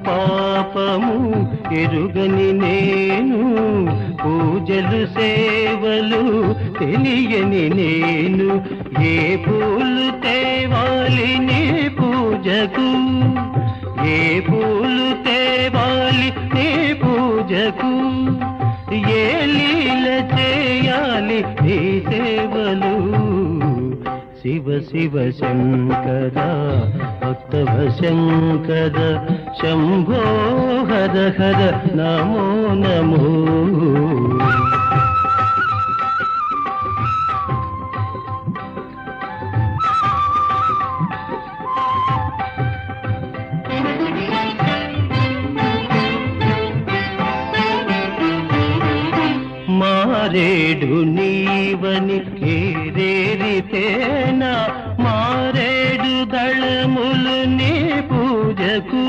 పాపము ఎరుగని నేను పూజలు సేవలు తెలియని నేను ఏ పూలు తేవాలి నీ పూజకు ఏ పూలు తేవాలి నీ పూజకు ఏ లీల చేయాలి నీ సేవలు శివ శివ శంకర భక్తవ శంకర శంభో హర హర నమో నమో మారేడు నీవని కేరేరితేనా మారేడు దళములు నీ పూజకు